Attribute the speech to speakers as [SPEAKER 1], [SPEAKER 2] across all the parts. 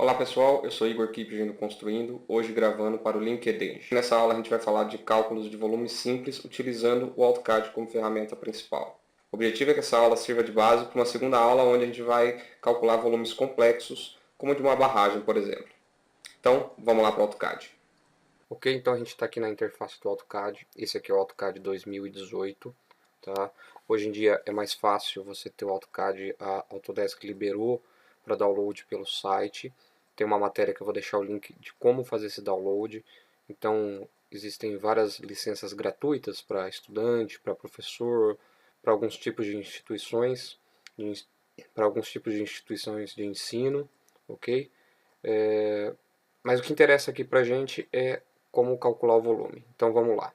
[SPEAKER 1] Olá pessoal, eu sou Igor Kipgeno Construindo, hoje gravando para o LinkedIn. Nessa aula a gente vai falar de cálculos de volume simples utilizando o AutoCAD como ferramenta principal. O objetivo é que essa aula sirva de base para uma segunda aula onde a gente vai calcular volumes complexos, como de uma barragem, por exemplo. Então, vamos lá para o AutoCAD. Ok, então a gente está aqui na interface do AutoCAD. Esse aqui é o AutoCAD 2018. Tá? Hoje em dia é mais fácil você ter o AutoCAD, a Autodesk liberou para download pelo site. Tem uma matéria que eu vou deixar o link de como fazer esse download. Então existem várias licenças gratuitas para estudante, para professor, para alguns tipos de instituições, para alguns tipos de instituições de ensino, ok? Mas o que interessa aqui para a gente é como calcular o volume. Então vamos lá.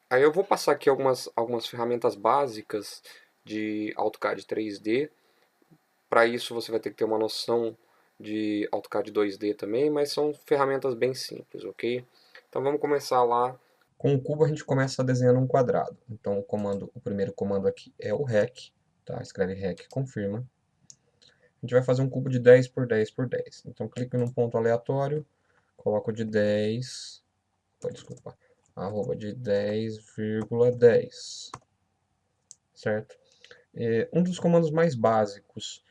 [SPEAKER 1] Aí eu vou passar aqui algumas ferramentas básicas de AutoCAD 3D. Para isso você vai ter que ter uma noção de AutoCAD 2D também, mas são ferramentas bem simples, ok? Então vamos começar lá. Com o cubo a gente começa desenhando um quadrado. Então o primeiro comando aqui é o REC, tá? Escreve REC, confirma. A gente vai fazer um cubo de 10 por 10 por 10. Então clique num ponto aleatório, coloco de 10, desculpa, arroba de 10,10, certo? Um dos comandos mais básicos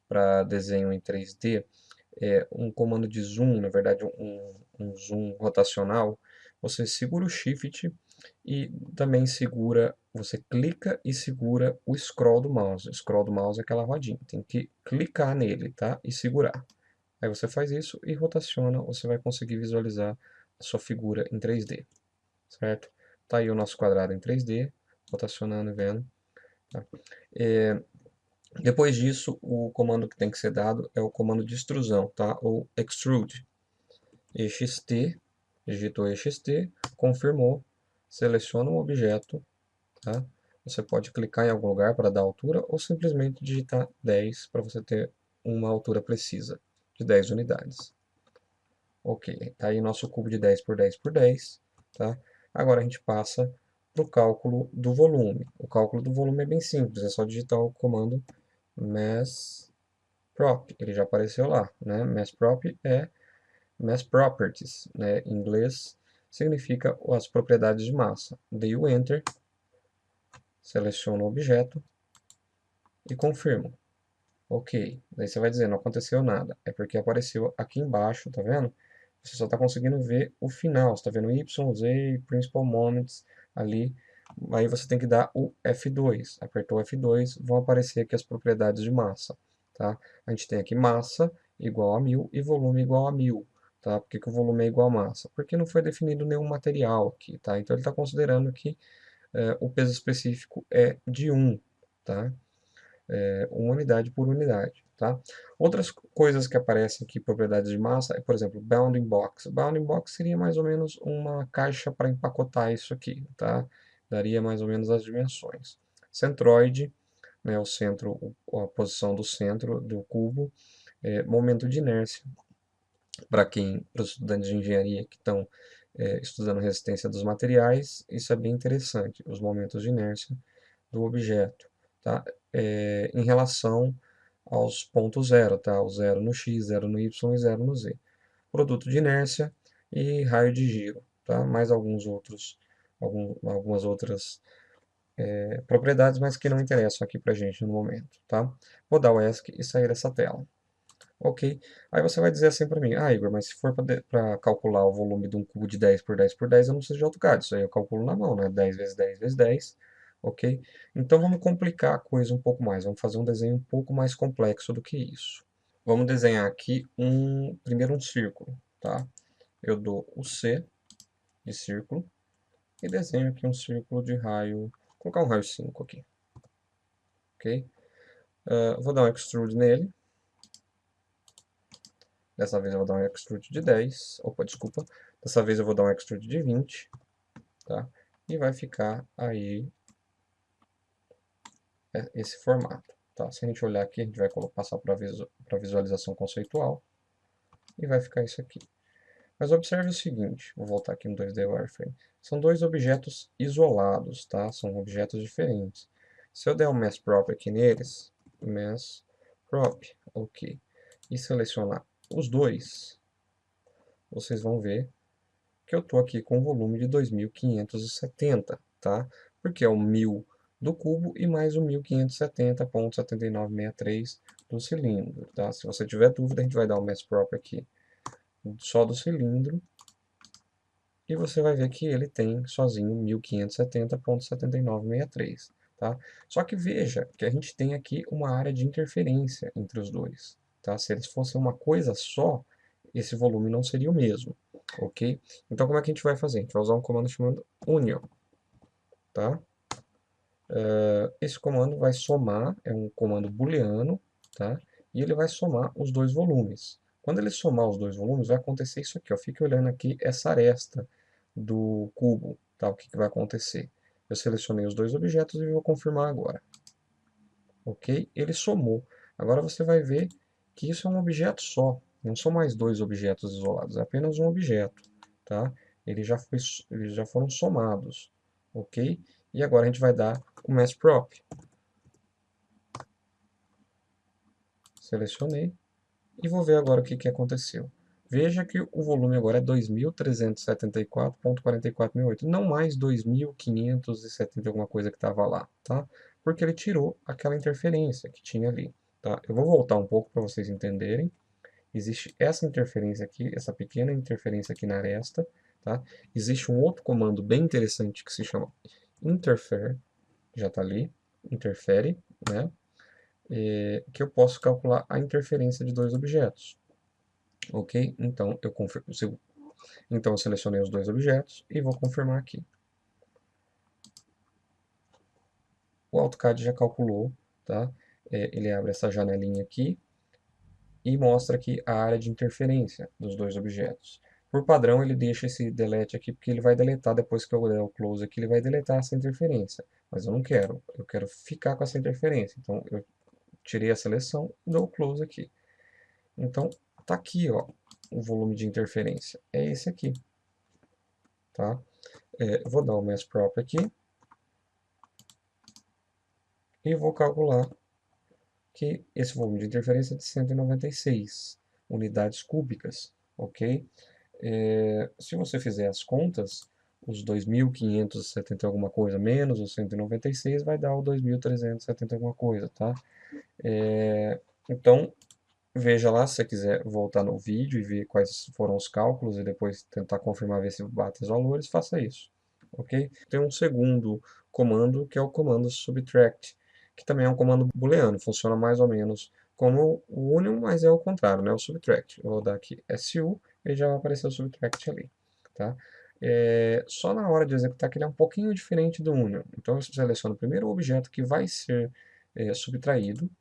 [SPEAKER 1] para desenho em 3D é um comando de zoom, na verdade um zoom rotacional. Você segura o Shift e também você clica e segura o scroll do mouse. O scroll do mouse é aquela rodinha, tem que clicar nele, tá? E segurar. Aí você faz isso e rotaciona, você vai conseguir visualizar a sua figura em 3D, certo? Tá aí o nosso quadrado em 3D, rotacionando e vendo. Tá? Depois disso, o comando que tem que ser dado é o comando de extrusão, tá? Ou extrude. EXT, digitou EXT, confirmou, seleciona um objeto, tá? Você pode clicar em algum lugar para dar altura ou simplesmente digitar 10 para você ter uma altura precisa de 10 unidades. Ok, tá aí nosso cubo de 10 por 10 por 10, tá? Agora a gente passa para o cálculo do volume. O cálculo do volume é bem simples, é só digitar o comando mass prop, ele já apareceu lá, né? Mass prop é mass properties, né? Em inglês significa as propriedades de massa. Dei o enter, seleciono o objeto e confirmo. Ok, daí você vai dizer, não aconteceu nada. É porque apareceu aqui embaixo, tá vendo? Você só está conseguindo ver o final, você está vendo Y, Z, Principal Moments ali. Aí você tem que dar o F2. Apertou o F2, vão aparecer aqui as propriedades de massa. Tá? A gente tem aqui massa igual a 1000 e volume igual a 1000. Tá? Por que, que o volume é igual a massa? Porque não foi definido nenhum material aqui. Tá? Então ele está considerando que o peso específico é de 1. Tá? Uma unidade por unidade, tá? Outras coisas que aparecem aqui, propriedades de massa, é, por exemplo, bounding box. Bounding box seria mais ou menos uma caixa para empacotar isso aqui, tá? Daria mais ou menos as dimensões. Centroide, né, o centro, a posição do centro do cubo. Momento de inércia, para os estudantes de engenharia que estão estudando resistência dos materiais, isso é bem interessante, os momentos de inércia do objeto, tá? Em relação aos pontos zero, tá? O zero no x, zero no y e zero no z. Produto de inércia e raio de giro, tá? Mais algumas outras propriedades, mas que não interessam aqui pra gente no momento, tá? Vou dar o ESC e sair dessa tela. Ok, aí você vai dizer assim para mim, Igor, mas se for para calcular o volume de um cubo de 10 por 10 por 10, eu não preciso de AutoCAD, isso aí eu calculo na mão, né? 10 vezes 10 vezes 10, ok? Então vamos complicar a coisa um pouco mais, vamos fazer um desenho um pouco mais complexo do que isso. Vamos desenhar aqui primeiro um círculo, tá? Eu dou o C de círculo e desenho aqui um círculo de raio, vou colocar um raio 5 aqui, ok? Vou dar um extrude nele. Dessa vez eu vou dar um extrude de 10. Opa, desculpa. Dessa vez eu vou dar um extrude de 20. Tá? E vai ficar aí esse formato. Tá? Se a gente olhar aqui, a gente vai passar para visualização conceitual. E vai ficar isso aqui. Mas observe o seguinte, vou voltar aqui no 2D Wireframe. São dois objetos isolados, tá? São objetos diferentes. Se eu der um Mass Prop aqui neles, Mass Prop, ok. E selecionar os dois, vocês vão ver que eu estou aqui com um volume de 2.570, tá? Porque é o 1000 do cubo e mais o 1570,7963 do cilindro, tá? Se você tiver dúvida, a gente vai dar o mass prop aqui só do cilindro, e você vai ver que ele tem sozinho 1570,7963, tá? Só que veja que a gente tem aqui uma área de interferência entre os dois, tá? Se eles fossem uma coisa só, esse volume não seria o mesmo, ok? Então como é que a gente vai fazer? A gente vai usar um comando chamado union, tá? Esse comando vai somar, é um comando booleano, tá? E ele vai somar os dois volumes. Quando ele somar os dois volumes, vai acontecer isso aqui, ó. Fique olhando aqui essa aresta do cubo, tá? O que vai acontecer? Eu selecionei os dois objetos e vou confirmar agora. Ok? Ele somou. Agora você vai ver que isso é um objeto só. Não são mais dois objetos isolados, é apenas um objeto, tá? Eles já foram somados, ok? E agora a gente vai dar o mass prop. Selecionei e vou ver agora o que aconteceu. Veja que o volume agora é 2.374,4468, não mais 2.570 alguma coisa que estava lá, tá? Porque ele tirou aquela interferência que tinha ali, tá? Eu vou voltar um pouco para vocês entenderem. Existe essa interferência aqui, essa pequena interferência aqui na aresta, tá? Existe um outro comando bem interessante que se chama interfere, já está ali, interfere, né? Que eu posso calcular a interferência de dois objetos. Ok? Então eu selecionei os dois objetos e vou confirmar aqui. O AutoCAD já calculou, tá? Ele abre essa janelinha aqui e mostra aqui a área de interferência dos dois objetos. Por padrão, ele deixa esse delete aqui, porque ele vai deletar, depois que eu der o close aqui, ele vai deletar essa interferência. Mas eu não quero, eu quero ficar com essa interferência. Então, eu tirei a seleção e dou o close aqui. Então, tá aqui, ó, o volume de interferência. É esse aqui, tá? Eu vou dar o mass prop aqui e vou calcular que esse volume de interferência é de 196 unidades cúbicas, ok? Se você fizer as contas, os 2.570 alguma coisa menos os 196 vai dar o 2.370 alguma coisa, tá? Então, veja lá, se você quiser voltar no vídeo e ver quais foram os cálculos e depois tentar confirmar, ver se bate os valores, faça isso, ok? Tem um segundo comando, que é o comando subtract, que também é um comando booleano, funciona mais ou menos como o union, mas é o contrário, né? O subtract. Eu vou dar aqui SU e já vai aparecer o subtract ali, tá? Só na hora de executar que ele é um pouquinho diferente do union. Então eu seleciono primeiro o objeto que vai ser subtraído,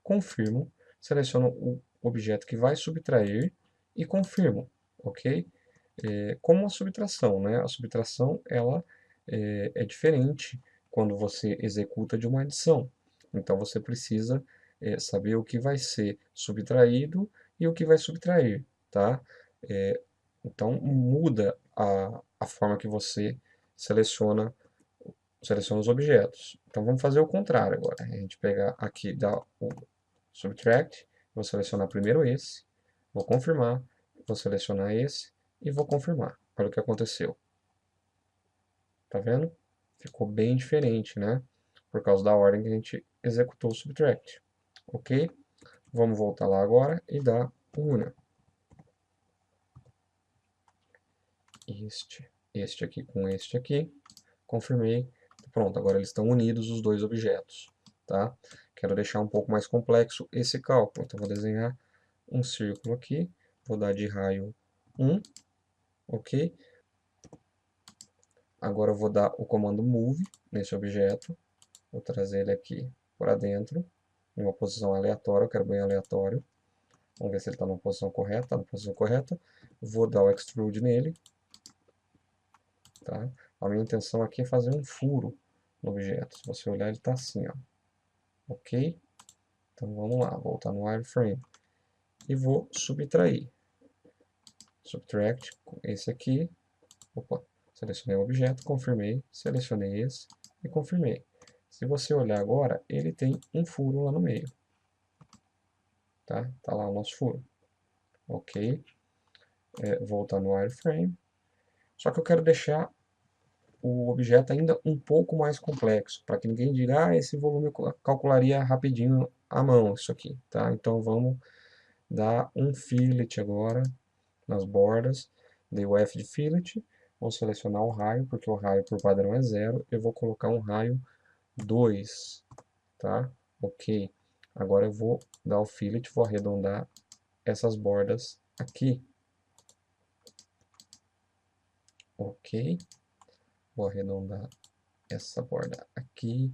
[SPEAKER 1] confirmo, seleciono o objeto que vai subtrair e confirmo, ok? Como a subtração, né? A subtração ela é diferente quando você executa de uma adição. Então você precisa saber o que vai ser subtraído e o que vai subtrair, tá? Então muda a forma que você seleciona os objetos. Então vamos fazer o contrário agora. A gente pegar aqui, dá o subtract, vou selecionar primeiro esse, vou confirmar, vou selecionar esse e vou confirmar. Olha o que aconteceu. Tá vendo? Ficou bem diferente, né? Por causa da ordem que a gente executou o subtract. Ok? Vamos voltar lá agora e dar o union. Este aqui com este aqui. Confirmei. Pronto, agora eles estão unidos os dois objetos. Tá? Quero deixar um pouco mais complexo esse cálculo. Então vou desenhar um círculo aqui. Vou dar de raio 1. Ok? Agora eu vou dar o comando move nesse objeto. Vou trazer ele aqui para dentro, em uma posição aleatória, eu quero bem aleatório. Vamos ver se ele está na posição correta. Está na posição correta. Vou dar o extrude nele. Tá? A minha intenção aqui é fazer um furo no objeto. Se você olhar, ele está assim, ó. Ok? Então vamos lá, voltar no wireframe. E vou subtrair. Subtract, esse aqui. Opa, selecionei o objeto, confirmei, selecionei esse e confirmei. Se você olhar agora, ele tem um furo lá no meio. Tá? Tá lá o nosso furo. ok? Voltar no wireframe. Só que eu quero deixar o objeto ainda um pouco mais complexo, para que ninguém diga, esse volume eu calcularia rapidinho à mão, isso aqui, tá? Então vamos dar um fillet agora nas bordas, dei o F de fillet, vou selecionar o raio, porque o raio por padrão é 0, eu vou colocar um raio 2, tá? Ok. Agora eu vou dar o fillet, vou arredondar essas bordas aqui. Ok. Vou arredondar essa borda aqui,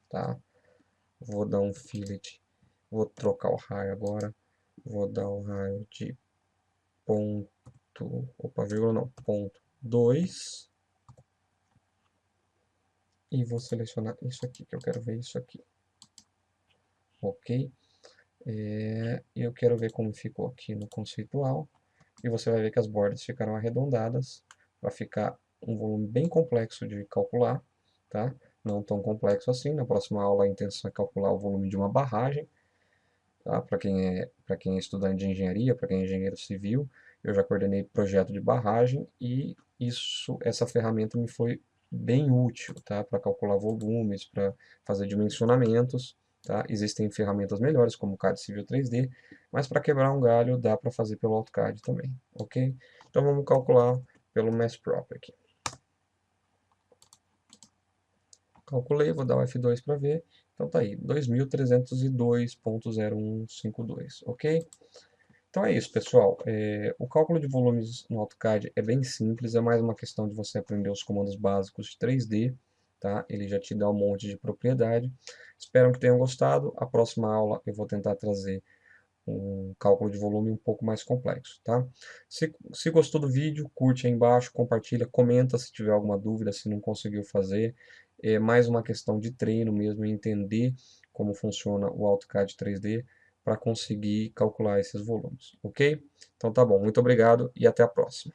[SPEAKER 1] tá? Vou dar um fillet, vou trocar o raio agora, vou dar o raio de ponto, opa, vírgula não, ponto 2, e vou selecionar isso aqui, que eu quero ver isso aqui, ok? E eu quero ver como ficou aqui no conceitual, e você vai ver que as bordas ficaram arredondadas, vai ficar um volume bem complexo de calcular, tá? Não tão complexo assim, na próxima aula a intenção é calcular o volume de uma barragem, tá? Para quem é estudante de engenharia, para quem é engenheiro civil, eu já coordenei projeto de barragem e essa ferramenta me foi bem útil, tá? Para calcular volumes, para fazer dimensionamentos, tá? Existem ferramentas melhores, como o CAD Civil 3D, mas para quebrar um galho dá para fazer pelo AutoCAD também, ok? Então vamos calcular pelo MassProp aqui. Calculei, vou dar o F2 para ver. Então tá aí, 2302.0152, ok? Então é isso, pessoal. O cálculo de volumes no AutoCAD é bem simples, é mais uma questão de você aprender os comandos básicos de 3D, tá? Ele já te dá um monte de propriedade. Espero que tenham gostado. A próxima aula eu vou tentar trazer um cálculo de volume um pouco mais complexo, tá? Se gostou do vídeo, curte aí embaixo, compartilha, comenta se tiver alguma dúvida, se não conseguiu fazer. É mais uma questão de treino mesmo, entender como funciona o AutoCAD 3D para conseguir calcular esses volumes, ok? Então tá bom, muito obrigado e até a próxima.